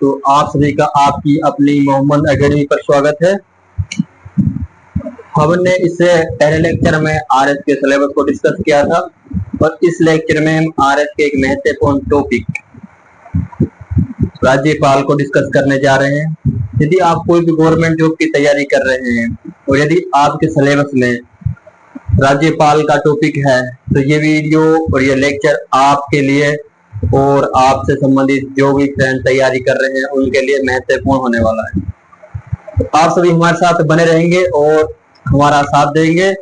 तो आप सभी का आपकी अपनी मोहम्मद एकेडमी पर स्वागत है। हमने इससे पहले लेक्चर में आरएस के सिलेबस को डिस्कस किया था और इस लेक्चर में हम आरएस के एक महत्वपूर्ण टॉपिक राज्यपाल को डिस्कस करने जा रहे हैं। यदि आप कोई भी गवर्नमेंट जॉब की तैयारी कर रहे हैं और यदि आपके सिलेबस में राज्यपाल का टॉपिक है तो ये वीडियो और ये लेक्चर आपके लिए और आपसे संबंधित जो भी फ्रेंड तैयारी कर रहे हैं उनके लिए महत्वपूर्ण होने वाला है। तो आप सभी हमारे साथ बने रहेंगे और हमारा साथ देंगे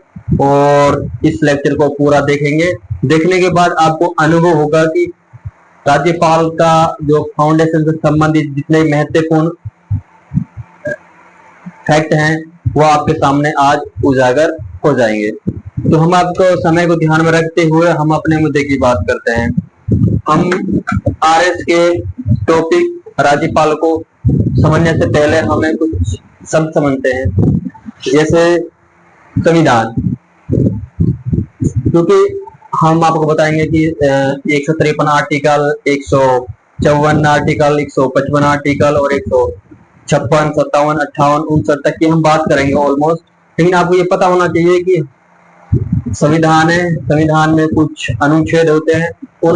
और इस लेक्चर को पूरा देखेंगे। देखने के बाद आपको अनुभव होगा कि राज्यपाल का जो फाउंडेशन से संबंधित जितने महत्वपूर्ण फैक्ट हैं वो आपके सामने आज उजागर हो जाएंगे। तो हम आपको समय को ध्यान में रखते हुए हम अपने मुद्दे की बात करते हैं। हम आरएस के टॉपिक राज्यपाल को समझने से पहले हमें कुछ शब्द समझते हैं, जैसे संविधान, क्योंकि हम आपको बताएंगे कि 153 आर्टिकल, 154 आर्टिकल, 155 आर्टिकल और 156, 57, 58, 59 तक की हम बात करेंगे ऑलमोस्ट। लेकिन आपको ये पता होना चाहिए कि संविधान है, संविधान में कुछ अनुच्छेद होते हैं, उन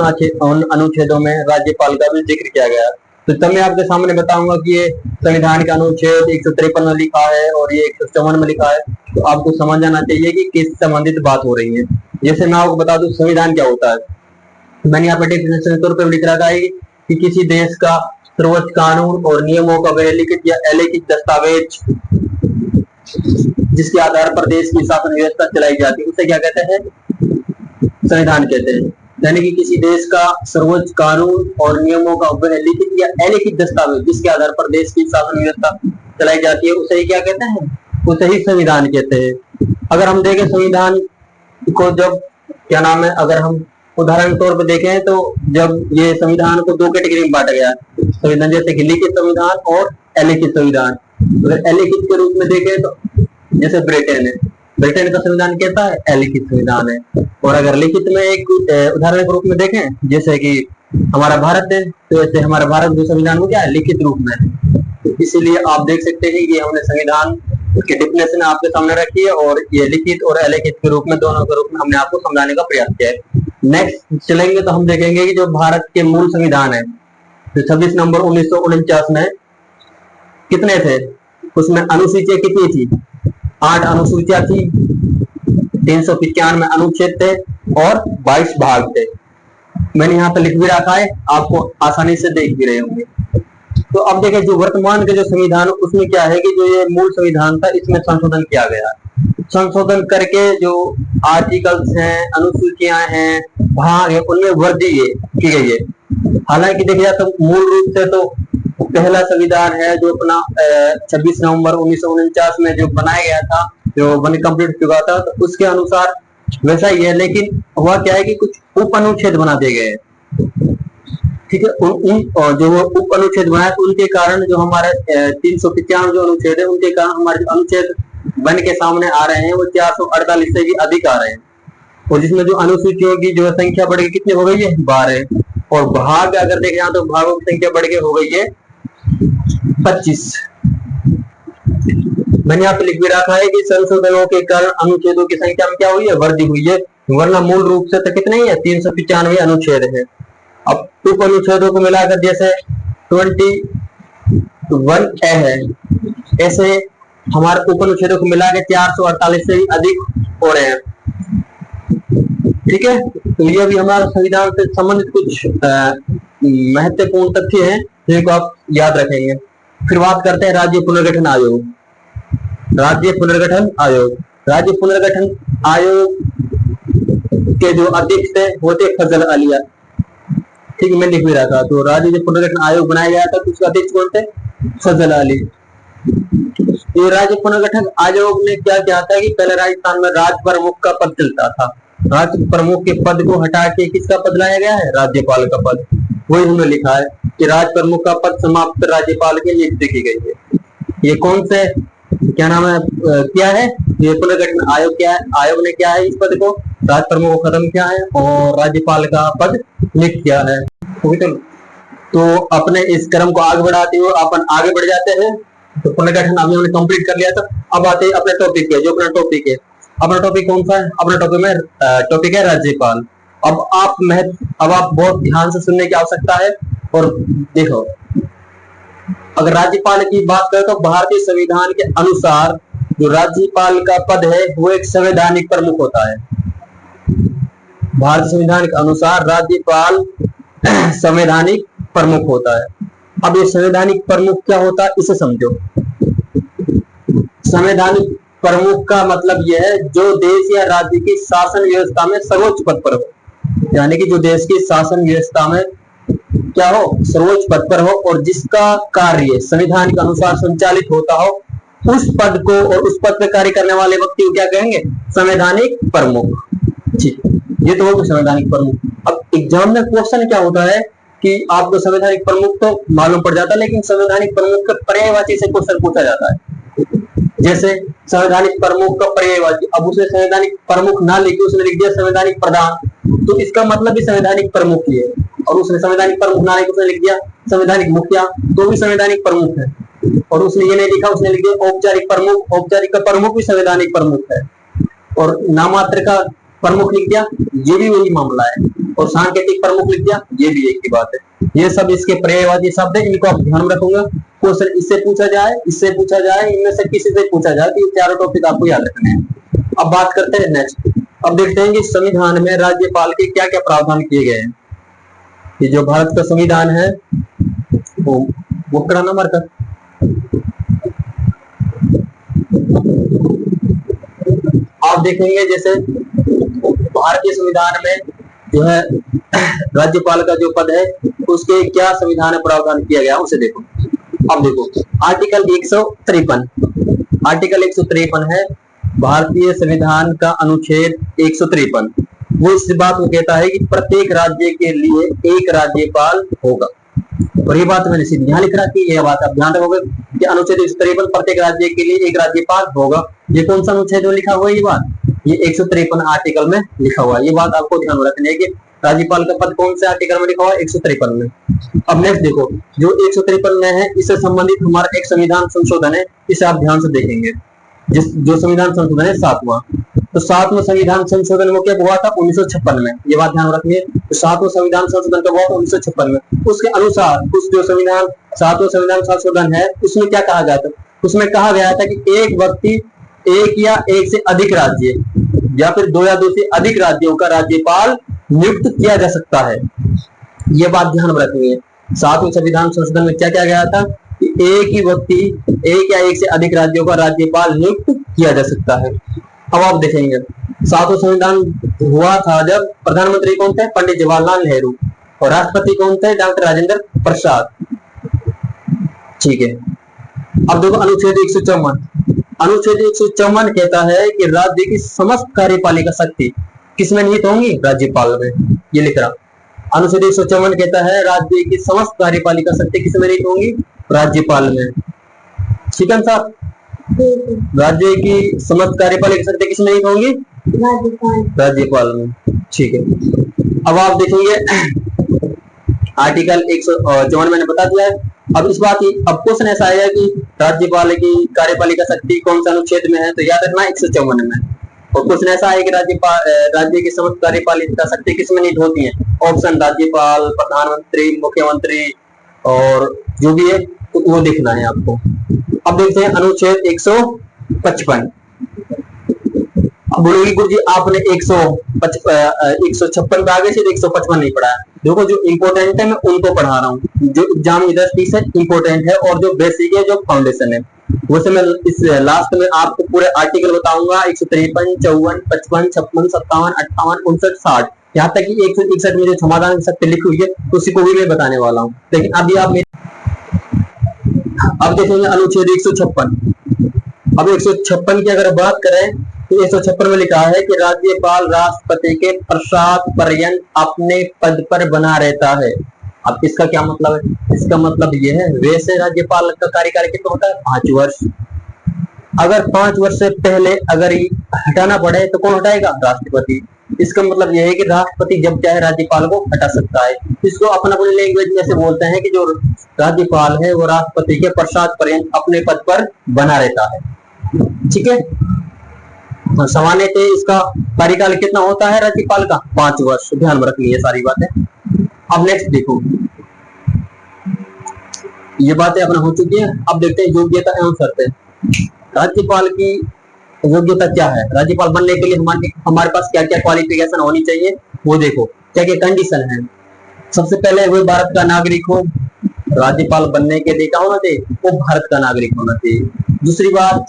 अनुच्छेदों में राज्यपाल का भी जिक्र किया गया। तो तब मैं आपके सामने बताऊंगा कि ये संविधान का अनुच्छेद 153 में लिखा है और ये 154 में लिखा है, तो आपको समझ जाना चाहिए कि किस संबंधित बात हो रही है। जैसे मैं आपको बता दूं संविधान क्या होता है, मैंने यहाँ पे डेफिनेशन के तौर पर लिख रखा है कि किसी देश का सर्वोच्च कानून और नियमों का वह लिखित या अलिखित दस्तावेज जिसके आधार पर देश की शासन व्यवस्था चलाई जाती है उसे क्या कहते हैं, संविधान कहते हैं। यानी कि किसी देश का सर्वोच्च कानून और नियमों का वह लिखित या अलिखित दस्तावेज जिसके आधार पर देश की शासन व्यवस्था चलाई जाती है उसे ही क्या कहते हैं, उसे ही संविधान कहते हैं। अगर हम देखें संविधान को, जब क्या नाम है, अगर हम उदाहरण तौर पर देखें तो जब ये संविधान को दो कैटेगरी में बांटा गया संविधान, जैसे कि लिखित संविधान और अलिखित संविधान। अगर अलिखित के रूप में देखें तो जैसे ब्रिटेन है, ब्रिटेन का संविधान कहता है अलिखित संविधान है। और अगर लिखित में एक उदाहरण के रूप में देखें जैसे कि हमारा भारत है, तो ऐसे हमारा भारत जो संविधान वो क्या है, लिखित रूप में है। तो इसीलिए आप देख सकते हैं कि हमने संविधान की डिफिनेशन आपके सामने रखी है और ये लिखित और अलिखित के रूप में, दोनों के रूप में हमने आपको समझाने का प्रयास किया है। नेक्स्ट चलेंगे तो हम देखेंगे कि जो भारत के मूल संविधान है, तो 26 नवंबर 1949 में कितने थे, उसमें अनुसूचियां कितनी थी, 8 अनुसूचियां थी, 395 अनुच्छेद थे और 22 भाग थे। मैंने यहाँ पे लिख भी रखा है, आपको आसानी से देख भी रहे होंगे। तो अब देखें जो वर्तमान के जो संविधान उसमें क्या है कि जो ये मूल संविधान था इसमें संशोधन किया गया, संशोधन करके जो आर्टिकल्स हैं, अनुसूचियां हैं, भाग है, उनमें वृद्धि की गई है। हालांकि देखा जाए तो मूल रूप से तो पहला संविधान है जो अपना 26 नवंबर 1949 में जो बनाया गया था, जो बन कंप्लीट चुका था, तो उसके अनुसार वैसा ही है। लेकिन हुआ क्या है कि कुछ उप अनुच्छेद बना दिए गए, ठीक है। जो उप अनुच्छेद बनाए उनके कारण जो हमारे 395 जो अनुच्छेद है उनके कारण हमारे अनुच्छेद बन के सामने आ रहे हैं वो 448 से भी अधिक आ रहे हैं। और जिसमें जो अनुसूचियों की जो संख्या बढ़ के कितनी हो गई है, 12। और भाग अगर देखें तो भागों की संख्या बढ़ के हो गई है 25। मैंने यहाँ पे लिख भी रखा है कि संशोधनों के कारण अनुच्छेदों की संख्या में क्या हुई है, वृद्धि हुई है, वरना मूल रूप से तो कितने ही है, 395 अनुच्छेद है। अब उप अनुच्छेदों को मिलाकर जैसे 21A है, ऐसे हमारे उप अनुच्छेदों को मिलाकर 448 से भी अधिक हो रहे हैं, ठीक है। तो ये भी हमारे संविधान से संबंधित कुछ महत्वपूर्ण तथ्य हैं जिनको आप याद रखेंगे। फिर बात करते हैं राज्य पुनर्गठन आयोग। राज्य पुनर्गठन आयोग, राज्य पुनर्गठन आयोग के जो अध्यक्ष थे वो थे फजल अलिया, ठीक है, मैं लिख भी रहा था। तो राज्य पुनर्गठन आयोग बनाया गया था, तो उसका अध्यक्ष कौन थे, फजल अली। ये राज्य पुनर्गठन आयोग ने क्या किया था कि पहले राजस्थान में राज प्रमुख का पद चलता था, राज प्रमुख के पद को हटा के किसका पद लाया गया है, राज्यपाल का पद। वही उन्होंने लिखा है कि राज प्रमुख का पद समाप्त राज्यपाल की नियुक्ति की गई है। ये कौन से क्या नाम है क्या है, ये पुनर्गठन आयोग क्या है, आयोग ने क्या है इस पद को, राज प्रमुख को खत्म किया है और राज्यपाल का पद नियुक्त किया है। तो अपने इस क्रम को आगे बढ़ाते हुए अपन आगे बढ़ जाते हैं। तो पुनर्गठन अभी हमने कंप्लीट कर लिया था। अब आते हैं अपने टॉपिक पे, जो अपना टॉपिक है। अपना टॉपिक कौन सा है? अपना टॉपिक है राज्यपाल। अब आप बहुत ध्यान से सुनने की आवश्यकता है। और देखो, अगर राज्यपाल की बात करें तो भारतीय संविधान के अनुसार जो राज्यपाल का पद है वो एक संवैधानिक प्रमुख होता है। भारतीय संविधान के अनुसार राज्यपाल संवैधानिक प्रमुख होता है। अब ये संवैधानिक प्रमुख क्या होता है, इसे समझो। संवैधानिक प्रमुख का मतलब यह है जो देश या राज्य की शासन व्यवस्था में सर्वोच्च पद पर हो, यानी कि जो देश की शासन व्यवस्था में क्या हो, सर्वोच्च पद पर हो, और जिसका कार्य संविधान के अनुसार संचालित होता हो, उस पद को और उस पद पर कार्य करने वाले व्यक्ति को क्या कहेंगे? संवैधानिक प्रमुख। ठीक, ये तो होगा संवैधानिक प्रमुख। अब एग्जाम में क्वेश्चन क्या होता है कि आपको संवैधानिक प्रमुख तो मालूम पड़ जाता है, लेकिन संवैधानिक प्रमुख का पर्यायवाची से क्वेश्चन पूछा जाता है। जैसे संवैधानिक प्रमुख का पर्यायवाची, अब उसने संवैधानिक प्रमुख ना लिखे, उसने लिख दिया संवैधानिक प्रधान, तो इसका मतलब भी संवैधानिक प्रमुख ही है। और उसने संवैधानिक प्रमुख ना लिखे, उसने लिख दिया संवैधानिक मुखिया, तो भी संवैधानिक प्रमुख है। और उसने ये नहीं लिखा, उसने लिख दिया औपचारिक प्रमुख, औपचारिक का प्रमुख भी संवैधानिक प्रमुख है। और नामात्र का प्रमुख लिख दिया, ये भी वही मामला है। और सांकेतिक प्रमुख लिख दिया, ये भी एक ही बात है। ये सब इसके पर्यायवाची शब्द है, इनको आप ध्यान में रखूंगा। क्वेश्चन इससे पूछा जाए, इससे पूछा जाए, इनमें से किसी से पूछा जाए, तो ये चारों टॉपिक आपको याद रखने हैं। अब बात करते हैं नेक्स्ट। अब देखते हैं कि संविधान में राज्यपाल के क्या क्या प्रावधान किए गए हैं। ये जो भारत का संविधान है वो कड़ा नंबर का आप देखेंगे, जैसे भारतीय संविधान में जो है राज्यपाल का जो पद है उसके क्या संविधान में प्रावधान किया गया उसे देखो। अब देखो आर्टिकल 153, आर्टिकल 153 है भारतीय संविधान का अनुच्छेद 153। वो इस बात को कहता है कि प्रत्येक राज्य के लिए एक राज्यपाल होगा। और ये बात मैंने सीधी यहाँ लिख रखी है, ये बात आप ध्यान रखोगे कि अनुच्छेद 153 प्रत्येक राज्य के लिए एक राज्यपाल होगा। ये कौन सा अनुच्छेद में लिखा हुआ है? ये बात ये 153 आर्टिकल में लिखा हुआ है। ये बात आपको ध्यान रखनी है कि राज्यपाल का पद कौन से आर्टिकल में लिखा हुआ है? 153 में। अब नेक्स्ट देखो, जो 153 में है इससे संबंधित हमारा एक संविधान संशोधन है, इसे आप ध्यान से देखेंगे। जो संविधान संशोधन है 7वां, तो 7वां संविधान संशोधन वो क्या हुआ था? 1956 में। ये बात ध्यान रखिए, तो 7वां संविधान संशोधन कब हुआ था? 1956 में। उसके अनुसार उस जो संविधान 7वां संविधान संशोधन है उसमें क्या कहा गया था? उसमें कहा गया था कि एक व्यक्ति एक या एक से अधिक राज्य या फिर दो या दो से अधिक राज्यों का राज्यपाल नियुक्त किया जा सकता है। ये बात ध्यान में रखनी है। 7वें संविधान संशोधन में क्या किया गया था कि एक ही व्यक्ति एक या एक से अधिक राज्यों का राज्यपाल नियुक्त किया जा सकता है। अब आप देखेंगे 7वां संविधान हुआ था जब प्रधानमंत्री कौन थे? पंडित जवाहरलाल नेहरू। और राष्ट्रपति कौन थे? डॉक्टर राजेंद्र प्रसाद। ठीक है, अब देखो अनुच्छेद 154। अनुच्छेद 154 कहता है कि राज्य की समस्त कार्यपालिका शक्ति किसमें निहित होंगी? राज्यपाल में। ये लिख रहा अनुच्छेद 154 कहता है राज्य की समस्त कार्यपालिका शक्ति किसमें निहित होंगी? राज्यपाल में। ठीक है साहब, राज्य की समस्त कार्यपालिका शक्ति किसमें निहित होंगी? राज्यपाल में। ठीक है, अब आप देखेंगे आर्टिकल 154 मैंने बता दिया है। अब इस बात की अब क्वेश्चन ऐसा आएगा कि राज्यपाल की कार्यपालिका शक्ति कौन सा अनुच्छेद में है? तो याद रखना 154 में। और क्वेश्चन ऐसा है कि राज्य की समस्त कार्यपालिका शक्ति किसमें निहित होती है? ऑप्शन राज्यपाल, प्रधानमंत्री, मुख्यमंत्री और जो भी है, तो वो देखना है आपको। अब देखते हैं अनुच्छेद 155। अब बोलेगी गुरु जी आपने 156 पे आगे से 155 नहीं पढ़ा। देखो जो इंपोर्टेंट है मैं उनको पढ़ा रहा हूँ, जो एग्जाम की दृष्टि से इंपोर्टेंट है और जो बेसिक है, जो फाउंडेशन है। वैसे मैं इस लास्ट में आपको पूरे आर्टिकल बताऊंगा 153, 54, 55, 56, 57, 58, 59, 60, यहाँ तक कि 161 में जो समाधान की शक्ति लिखी हुई है उसी को भी मैं बताने वाला हूँ। लेकिन अभी आप अब देखेंगे अनुच्छेद 156। अब 156 की अगर बात करें तो 156 में लिखा है कि राज्यपाल राष्ट्रपति के पश्चात पर्यंत अपने पद पर बना रहता है। अब इसका क्या मतलब है? इसका मतलब यह है वैसे राज्यपाल का कार्यकाल कितना होता है? 5 वर्ष। अगर 5 वर्ष से पहले अगर हटाना पड़े तो कौन हटाएगा? राष्ट्रपति। इसका मतलब यह है कि राष्ट्रपति जब चाहे राज्यपाल को हटा सकता है। इसको अपन अपनी लैंग्वेज में से बोलते हैं कि जो राज्यपाल है वो राष्ट्रपति के पश्चात पर्यंत अपने पद पर बना रहता है। ठीक है, तो सामान्यतः इसका कार्यकाल कितना होता है राज्यपाल का? 5 वर्ष। ध्यान में रखनी है सारी बातें। अब नेक्स्ट देखो, ये बातें अपना हो चुकी है। अब देखते हैं योग्यता एवं शर्तें। राज्यपाल की योग्यता क्या है? राज्यपाल बनने के लिए हमारे पास क्या क्या क्वालिफिकेशन होनी चाहिए वो देखो, क्या क्या कंडीशन है। सबसे पहले वो भारत का नागरिक हो। राज्यपाल बनने के लिए क्या होना चाहिए? वो भारत का नागरिक होना चाहिए। दूसरी बात,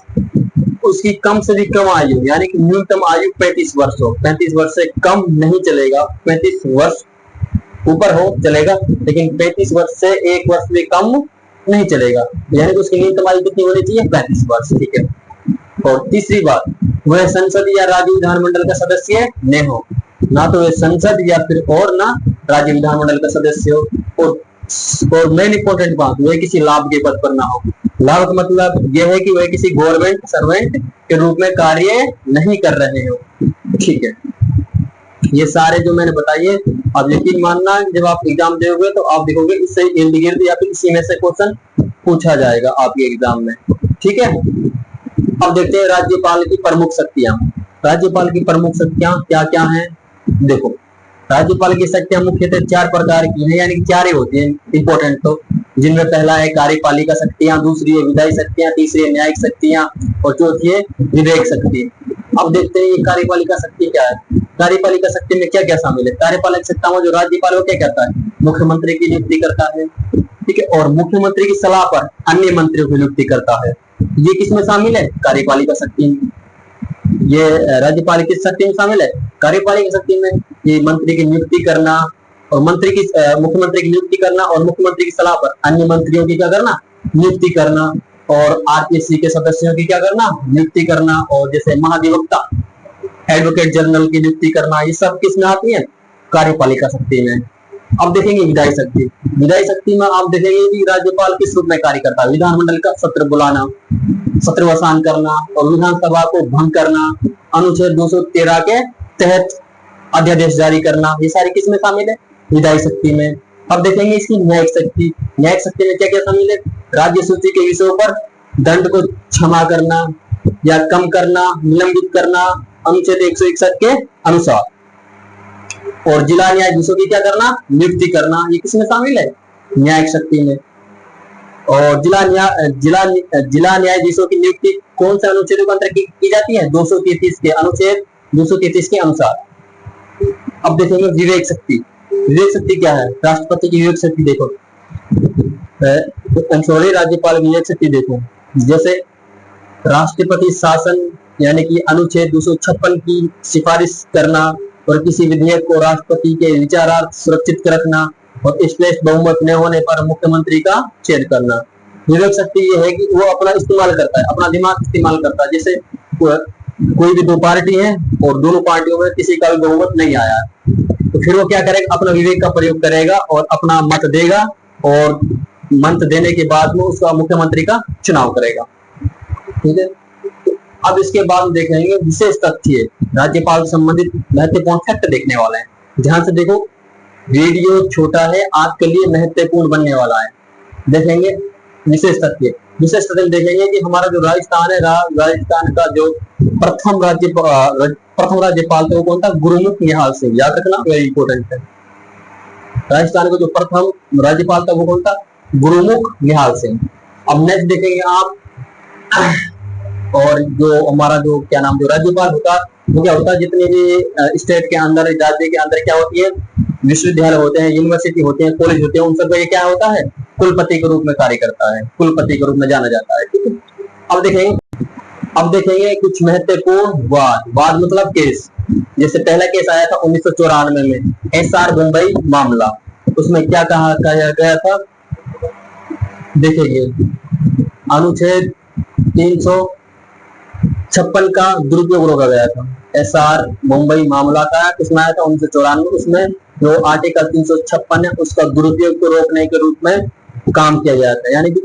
उसकी कम से भी कम आयु यानी कि न्यूनतम आयु 35 वर्ष हो। 35 वर्ष से कम नहीं चलेगा, 35 वर्ष ऊपर हो चलेगा, लेकिन 35 वर्ष से 1 वर्ष भी कम नहीं चलेगा। यानी कि उसकी न्यूनतम आयु कितनी होनी चाहिए? 35 वर्ष। ठीक है। और तीसरी बात, वह संसद या राज्य विधानमंडल का सदस्य न हो। ना तो वह संसद या फिर और ना राज्य विधानमंडल का सदस्य हो। और मेन इंपॉर्टेंट बात, वह किसी लाभ के पद पर ना हो। लाभ का मतलब यह है कि वह किसी गवर्नमेंट सर्वेंट के रूप में कार्य नहीं कर रहे हो। ठीक है, ये सारे जो मैंने बताइए, आप यकीन मानना जब आप एग्जाम दोगे तो आप देखोगे इससे इर्द गिर्द या फिर इसी में से क्वेश्चन पूछा जाएगा आपके एग्जाम में। ठीक है, अब देखते हैं राज्यपाल की प्रमुख शक्तियां। राज्यपाल की प्रमुख शक्तियां क्या क्या हैं? देखो, राज्यपाल की शक्तियां मुख्यतः 4 प्रकार की हैं, यानी कि 4 ही होती हैं इंपॉर्टेंट, तो जिनमें पहला है कार्यपालिका शक्तियां, दूसरी है विधायी शक्तियां, तीसरी है न्यायिक शक्तियां और चौथी है विवेक शक्ति। अब देखते हैं ये कार्यपालिका शक्ति क्या है। कार्यपालिका शक्ति में क्या क्या शामिल है? कार्यपालिका शक्तियों में जो राज्यपाल वो क्या करता है? मुख्यमंत्री की नियुक्ति करता है। ठीक है, और मुख्यमंत्री की सलाह पर अन्य मंत्रियों की नियुक्ति करता है। ये किसमें शामिल है? कार्यपालिका शक्ति में। ये राज्यपाल की शक्ति में शामिल है। कार्यपालिका शक्ति में ये मंत्री की नियुक्ति करना और मुख्यमंत्री की नियुक्ति करना और मुख्यमंत्री की सलाह पर अन्य मंत्रियों की क्या करना? नियुक्ति करना। और आरपीएससी के सदस्यों की क्या करना? नियुक्ति करना। और जैसे महाधिवक्ता, एडवोकेट जनरल की नियुक्ति करना, ये सब किसमें आती है? कार्यपालिका शक्ति में। अब देखेंगे विधायी शक्ति। विधायी शक्ति में आप देखेंगे कि राज्यपाल किस रूप में कार्य करता है? विधानमंडल का सत्र बुलाना, सत्रवसान करना और विधानसभा को भंग करना, अनुच्छेद 213 के तहत अध्यादेश जारी करना, ये सारी किसमें शामिल है? विधायी शक्ति में। अब देखेंगे इसकी न्यायिक शक्ति। न्यायिक शक्ति में क्या क्या शामिल है? राज्य सूची के विषयों पर दंड को क्षमा करना या कम करना, निलंबित करना अनुच्छेद 161 के अनुसार। और जिला न्यायाधीशों की क्या करना? नियुक्ति करना, ये किसमें शामिल है? न्यायिक शक्ति में। और जिला न्यायाधीशों की नियुक्ति कौन से अनुच्छेदों के अंतर्गत की जाती है? 233 के अनुच्छेद 233 के अनुसार। अब देखेंगे विवेक शक्ति। विवेक शक्ति क्या है? राष्ट्रपति की विवेक शक्ति देखो, राज्यपाल की विवेक शक्ति देखो। जैसे राष्ट्रपति शासन यानी कि अनुच्छेद 256 की सिफारिश करना और किसी विधेयक को राष्ट्रपति के विचारार्थ सुरक्षित रखना और स्पष्ट बहुमत न होने पर मुख्यमंत्री का चयन करना। विवेक शक्ति ये है कि वो अपना इस्तेमाल करता है, अपना दिमाग इस्तेमाल करता है। जैसे कोई भी 2 पार्टी है और दोनों पार्टियों में किसी का भी बहुमत नहीं आया, तो फिर वो क्या करेगा? अपना विवेक का प्रयोग करेगा और अपना मत देगा और मत देने के बाद में उसका मुख्यमंत्री का चुनाव करेगा। ठीक है, अब इसके बाद देखेंगे विशेष तथ्य। राज्यपाल से संबंधित महत्वपूर्ण फैक्ट देखने वाले हैं। ध्यान से देखो, वीडियो छोटा है, आपके लिए महत्वपूर्ण बनने वाला है। देखेंगे विशेष तथ्य। विशेष तथ्य देखेंगे कि हमारा जो राजस्थान है, राजस्थान का जो प्रथम राज्यपाल था वो कौन था? गुरुमुख निहाल सिंह। याद रखना, वेरी इंपॉर्टेंट है। राजस्थान का जो प्रथम राज्यपाल था वो कौन था? गुरुमुख निहाल सिंह। अब नेक्स्ट देखेंगे आप, और जो हमारा जो क्या नाम जो राज्यपाल होता वो क्या होता है? जितने भी स्टेट के अंदर, राज्य के अंदर क्या होती है? विश्वविद्यालय होते हैं, यूनिवर्सिटी होते हैं, कॉलेज होते हैं, उन सबका ये क्या होता है? कुलपति के रूप में कार्य करता है, कुलपति के रूप में जाना जाता है। ठीक है, अब देखेंगे कुछ महत्वपूर्ण वाद मतलब केस। जैसे पहला केस आया था 1994 में, एसआर मुंबई मामला। उसमें क्या कहा गया था? देखेंगे अनुच्छेद 356 का दुरुपयोग रोका गया था। एसआर मुंबई मामला का किसमें आया था? 1994। उसमें जो आर्टिकल 356 है उसका दुरुपयोग को रोकने के रूप में काम किया गया था, यानी कि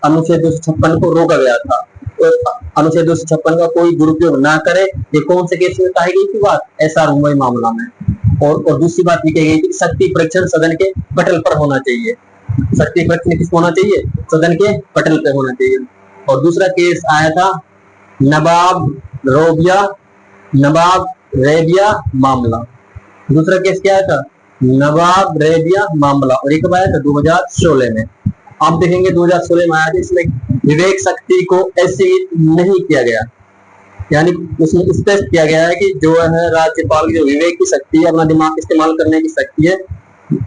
अनुच्छेद 256 को रोका गया था। अनुच्छेद 256 का कोई दुरुपयोग ना करे। ये कौन से केस में कही गई थी बात? एसआर मुंबई मामला में। और दूसरी बात भी कही गई थी, शक्ति परीक्षण सदन के पटल पर होना चाहिए। शक्ति परीक्षण किस होना चाहिए? सदन के पटल पे होना चाहिए। और दूसरा केस आया था नवाब रेबिया मामला। दूसरा केस क्या आया था? नवाब रेबिया मामला। और एक आया था 2016 में। आप देखेंगे 2016 में आया था, इसमें विवेक शक्ति को ऐसे नहीं किया गया, यानी उसमें स्पष्ट किया गया है कि जो है राज्यपाल की जो विवेक की शक्ति है, अपना दिमाग इस्तेमाल करने की शक्ति है,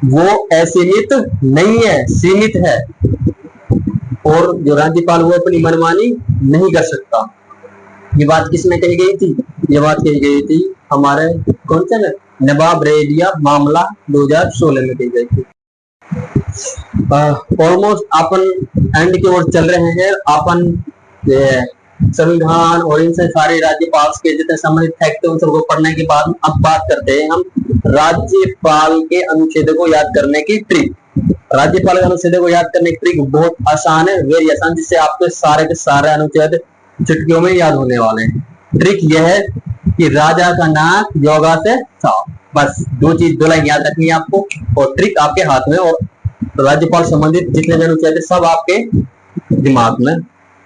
वो असीमित नहीं है, सीमित है। और जो राज्यपाल वो अपनी मनमानी नहीं कर सकता। ये बात किसमें कही गई थी? ये बात कही गई थी हमारे कौन से नवाब रेबिया मामला 2016 में कही गई थी। ऑलमोस्ट अपन एंड की ओर चल रहे हैं। अपन संविधान और इनसे सारे राज्यपाल के जितने संबंधित फैक्ट उन सबको पढ़ने के बाद अब बात करते हैं हम राज्यपाल के अनुच्छेदों को याद करने की ट्रिक। राज्यपाल के अनुच्छेदों को याद करने की ट्रिक बहुत आसान है, वेरी आसान, जिससे आपके सारे अनुच्छेद चुटकियों में याद होने वाले हैं। ट्रिक यह है कि राजा का नाक योगा से साफ, बस दो लाइन याद रखनी है आपको, और ट्रिक आपके हाथ में। और राज्यपाल संबंधित जितने भी अनुच्छेद सब आपके दिमाग में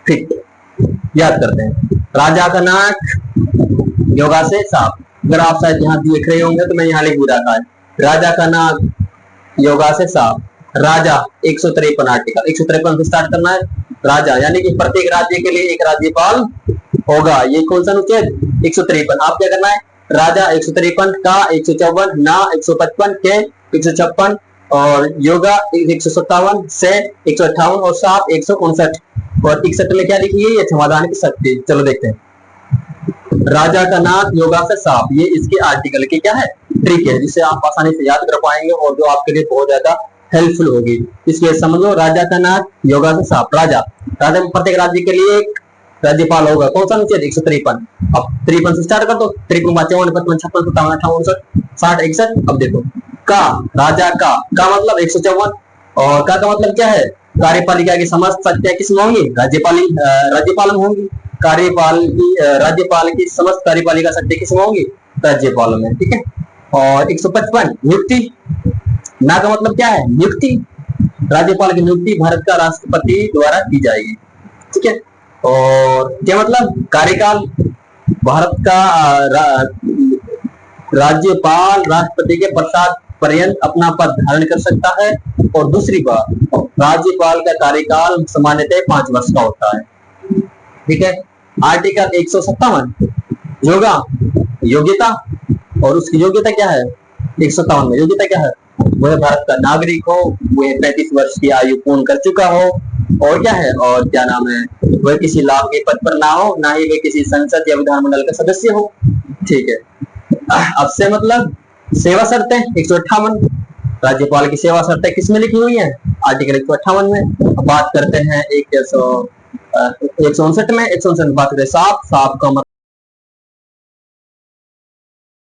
फिट। याद करते हैं, राजा का नाक योगा से साफ। अगर आप शायद यहाँ देख रहे होंगे तो मैं यहाँ लिख भी रखा है, राजा का नाक योगा से साफ। राजा 153 आर्टिकल 153 से स्टार्ट करना है। राजा यानी कि प्रत्येक राज्य के लिए एक राज्यपाल होगा। ये कौन सा अनुच्छेद? 153। आप क्या करना है? राजा 153 का 154 ना 155 के 156 और योगा 157 से 158 और साफ 159 और 61 में क्या लिखी है? ये समाधान की शक्ति। चलो देखते हैं। राजा का नाक योगा से साफ, ये इसके आर्टिकल की क्या है? ट्रिक है, जिसे आप आसानी से याद कर पाएंगे और जो आपके लिए बहुत ज्यादा हेल्पफुल होगी। इसलिए समझो, राजा का नाक योगा से साफ। राजा में प्रत्येक राज्य के लिए एक राज्यपाल होगा। कौन सा अनुच्छेद? 153। अब 53 से स्टार्ट कर दो। 53, 54, 55, 56, 57, 58, 60, 61। अब देखो, का राजा का मतलब 154 और का मतलब क्या है? कार्यपालिका की समस्त शक्तियां किसमें होंगी? राज्यपाल में होंगी। राज्यपाल की समस्त कार्यपालिका शक्ति किसमें होंगी? राज्यपाल में। ठीक है। और 155 नियुक्ति। ना का मतलब क्या है? नियुक्ति। राज्यपाल की नियुक्ति भारत का राष्ट्रपति द्वारा की जाएगी। ठीक है। और क्या मतलब? कार्यकाल। भारत का राज्यपाल राष्ट्रपति के पश्चात पर्यंत अपना पद धारण कर सकता है। और दूसरी बात, राज्यपाल का कार्यकाल सामान्यतः 5 वर्ष का होता है। ठीक है। आर्टिकल 157 योग्यता, और उसकी योग्यता क्या है? 157 में योग्यता क्या है? वह भारत का नागरिक हो, वह 35 वर्ष की आयु पूर्ण कर चुका हो, और क्या है, और क्या नाम है, वह किसी लाभ के पद पर ना हो, ना ही वह किसी संसद या विधानमंडल का सदस्य हो। ठीक है। अब से मतलब सेवा शर्तें 158, राज्यपाल की सेवा शर्तें किसमें लिखी हुई है? आर्टिकल 158 में। अब बात करते हैं 159 में। 159 बात करें साफ का मतलब